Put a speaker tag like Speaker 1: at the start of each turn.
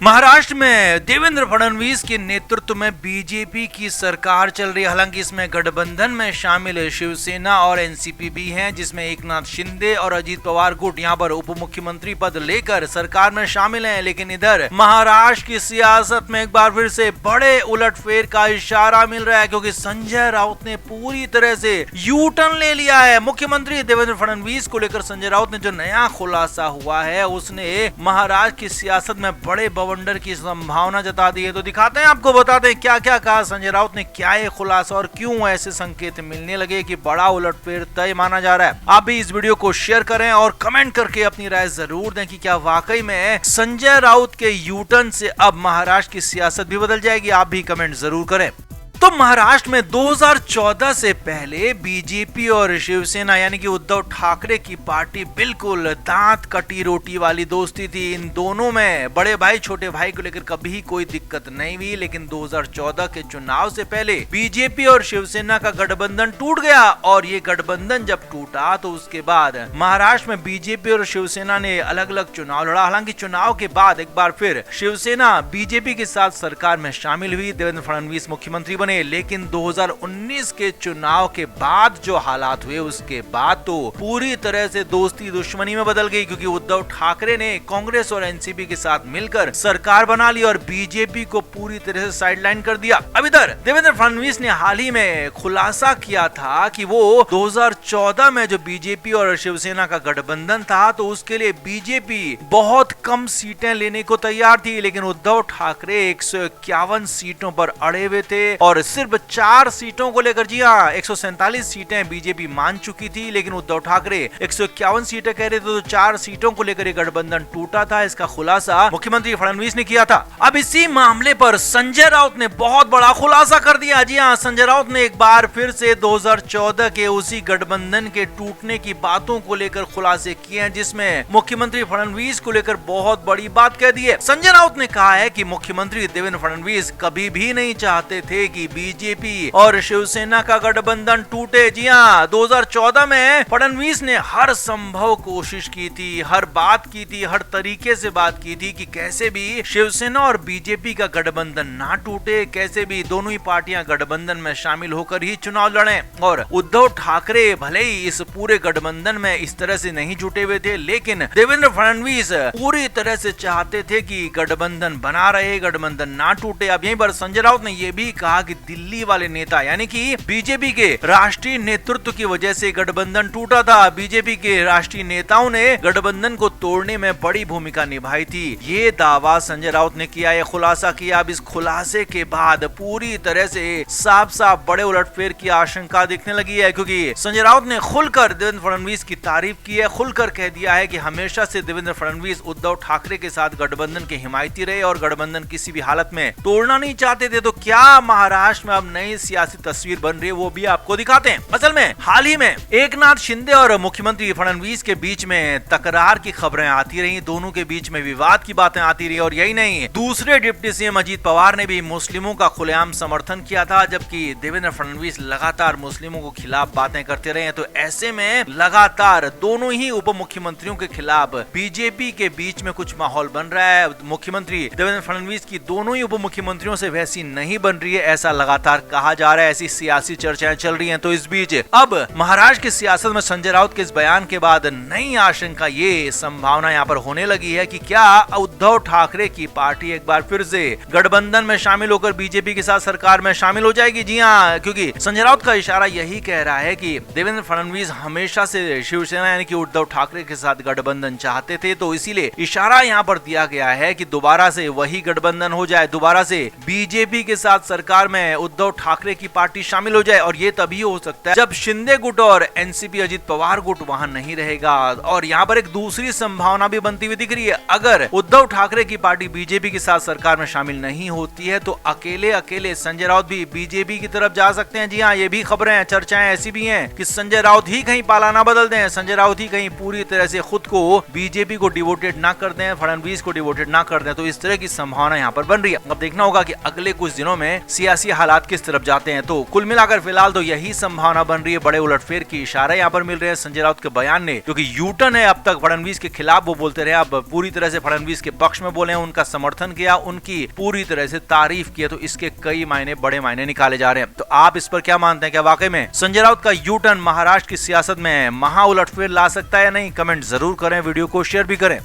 Speaker 1: महाराष्ट्र में देवेंद्र फडणवीस के नेतृत्व में बीजेपी की सरकार चल रही है। हालांकि इसमें गठबंधन में शामिल शिवसेना और एनसीपी भी हैं, जिसमें एकनाथ शिंदे और अजीत पवार गुट यहां पर उप मुख्यमंत्री पद लेकर सरकार में शामिल हैं। लेकिन इधर महाराष्ट्र की सियासत में एक बार फिर से बड़े उलटफेर का इशारा मिल रहा है, क्योंकि संजय राउत ने पूरी तरह से यू टर्न ले लिया है। मुख्यमंत्री देवेंद्र फडणवीस को लेकर संजय राउत ने जो नया खुलासा हुआ है, उसने महाराष्ट्र की सियासत में बड़े बवंडर की संभावना जता दी है। तो दिखाते हैं, आपको बताते हैं क्या क्या कहा संजय राउत ने, क्या ये खुलासा और क्यों ऐसे संकेत मिलने लगे कि बड़ा उलटफेर तय माना जा रहा है। आप भी इस वीडियो को शेयर करें और कमेंट करके अपनी राय जरूर दें कि क्या वाकई में संजय राउत के यू टर्न से अब महाराष्ट्र की सियासत भी बदल जाएगी। आप भी कमेंट जरूर करें। तो महाराष्ट्र में 2014 से पहले बीजेपी और शिवसेना यानी कि उद्धव ठाकरे की पार्टी बिल्कुल दांत कटी रोटी वाली दोस्ती थी। इन दोनों में बड़े भाई छोटे भाई को लेकर कभी कोई दिक्कत नहीं हुई। लेकिन 2014 के चुनाव से पहले बीजेपी और शिवसेना का गठबंधन टूट गया, और ये गठबंधन जब टूटा तो उसके बाद महाराष्ट्र में बीजेपी और शिवसेना ने अलग अलग चुनाव लड़ा। हालांकि चुनाव के बाद एक बार फिर शिवसेना बीजेपी के साथ सरकार में शामिल हुई, देवेंद्र फडणवीस मुख्यमंत्री बने। लेकिन 2019 के चुनाव के बाद जो हालात हुए, उसके बाद तो पूरी तरह से दोस्ती दुश्मनी में बदल गई, क्योंकि उद्धव ठाकरे ने कांग्रेस और एनसीपी के साथ मिलकर सरकार बना ली और बीजेपी को पूरी तरह से साइडलाइन कर दिया। अब इधर देवेंद्र फडणवीस ने हाल ही में खुलासा किया था कि वो 2014 में जो बीजेपी और शिवसेना का गठबंधन था, तो उसके लिए बीजेपी बहुत कम सीटें लेने को तैयार थी। लेकिन उद्धव ठाकरे 151 सीटों पर अड़े हुए थे और सिर्फ 4 सीटों को लेकर, जी हाँ 147 सीटें बीजेपी मान चुकी थी, लेकिन उद्धव ठाकरे 151 सीटें कह रहे थे। तो 4 सीटों को लेकर यह गठबंधन टूटा था। इसका खुलासा मुख्यमंत्री फडणवीस ने किया था। अब इसी मामले पर संजय राउत ने बहुत बड़ा खुलासा कर दिया। जी हाँ, संजय राउत ने एक बार फिर से 2014 के उसी गठबंधन के टूटने की बातों को लेकर खुलासे किए हैं, जिसमें मुख्यमंत्री फडणवीस को लेकर बहुत बड़ी बात कह दी है। संजय राउत ने कहा है कि मुख्यमंत्री देवेंद्र फडणवीस कभी भी नहीं चाहते थे कि बीजेपी और शिवसेना का गठबंधन टूटे। जी हाँ, 2014 में फडणवीस ने हर संभव कोशिश की थी, हर बात की थी, हर तरीके से बात की थी कि कैसे भी शिवसेना और बीजेपी का गठबंधन ना टूटे, कैसे भी दोनों ही पार्टियां गठबंधन में शामिल होकर ही चुनाव लड़ें। और उद्धव ठाकरे भले ही इस पूरे गठबंधन में इस तरह से नहीं जुटे हुए थे, लेकिन देवेंद्र फडणवीस पूरी तरह से चाहते थे कि गठबंधन बना रहे, गठबंधन ना टूटे। अब यहीं पर संजय राउत ने यह भी कहा कि दिल्ली वाले नेता यानी कि बीजेपी के राष्ट्रीय नेतृत्व की वजह से गठबंधन टूटा था। बीजेपी के राष्ट्रीय नेताओं ने गठबंधन को तोड़ने में बड़ी भूमिका निभाई थी। ये दावा संजय राउत ने किया, ये खुलासा किया। अब इस खुलासे के बाद पूरी तरह से साफ साफ बड़े उलटफेर की आशंका दिखने लगी है, क्योंकि संजय राउत ने खुलकर देवेंद्र फडणवीस की तारीफ की है, खुलकर कह दिया है कि हमेशा से देवेंद्र फडणवीस उद्धव ठाकरे के साथ गठबंधन के हिमायती रहे और गठबंधन किसी भी हालत में तोड़ना नहीं चाहते थे। तो क्या महाराष्ट्र में अब नई सियासी तस्वीर बन रही है, वो भी आपको दिखाते हैं। असल में हाल ही में एकनाथ शिंदे और मुख्यमंत्री फडणवीस के बीच में तकरार की खबरें आती रही, दोनों के बीच में विवाद की बातें आती रही। और यही नहीं, दूसरे डिप्टी सीएम अजीत पवार ने भी मुस्लिमों का खुलेआम समर्थन किया था, जबकि देवेंद्र फडणवीस लगातार मुस्लिमों को खिलाफ बातें करते रहे। तो ऐसे में लगातार दोनों ही उप मुख्यमंत्रियों के खिलाफ बीजेपी के बीच में कुछ माहौल बन रहा है। मुख्यमंत्री देवेंद्र फडणवीस की दोनों ही उप मुख्यमंत्रियों से वैसी नहीं बन रही है, ऐसा लगातार कहा जा रहा है, ऐसी सियासी चर्चाएं चल रही हैं। तो इस बीच अब महाराष्ट्र की सियासत में संजय राउत के इस बयान के बाद नई आशंका, ये संभावना यहाँ पर होने लगी है कि क्या उद्धव ठाकरे की पार्टी एक बार फिर से गठबंधन में शामिल होकर बीजेपी के साथ सरकार में शामिल हो जाएगी। जी हाँ, क्योंकि संजय राउत का इशारा यही कह रहा है कि देवेंद्र फडणवीस हमेशा से शिवसेना यानी कि उद्धव ठाकरे के साथ गठबंधन चाहते थे, तो इसीलिए इशारा यहाँ पर दिया गया है कि दोबारा से वही गठबंधन हो जाए, दोबारा से बीजेपी के साथ सरकार में उद्धव ठाकरे की पार्टी शामिल हो जाए। और ये तभी हो सकता है जब शिंदे गुट और एनसीपी अजीत पवार गुट वहां नहीं रहेगा। और यहाँ पर एक दूसरी संभावना भी बनती हुई दिख रही है, अगर उद्धव ठाकरे की पार्टी बीजेपी के साथ सरकार में शामिल नहीं होती है, तो अकेले अकेले संजय राउत भी बीजेपी की तरफ जा सकते हैं। जी हाँ, ये भी खबरें चर्चाएं ऐसी भी हैं कि संजय राउत ही कहीं पालाना बदल दें, संजय राउत ही कहीं पूरी तरह से खुद को बीजेपी को डिवोटेड ना कर दें, फडणवीस को डिवोटेड ना कर दें। तो इस तरह की संभावना यहाँ पर बन रही है। अब देखना होगा कि अगले कुछ दिनों में सियासी हालात किस तरफ जाते हैं। तो कुल मिलाकर फिलहाल तो यही संभावना बन रही है, बड़े उलटफेर की इशारे यहाँ पर मिल रहे हैं संजय राउत के बयान ने, क्योंकि यूटर्न है। अब तक फडणवीस के खिलाफ वो बोलते रहे, अब पूरी तरह से फडणवीस के पक्ष में बोले, उनका समर्थन किया, उनकी पूरी तरह से तारीफ किया। तो इसके कई मायने, बड़े मायने निकाले जा रहे हैं। तो आप इस पर क्या मानते हैं? क्या वाकई में संजय राउत का यूटर्न महाराष्ट्र की सियासत में महा उलटफेर ला सकता है या नहीं? कमेंट जरूर करें, वीडियो को शेयर भी करें।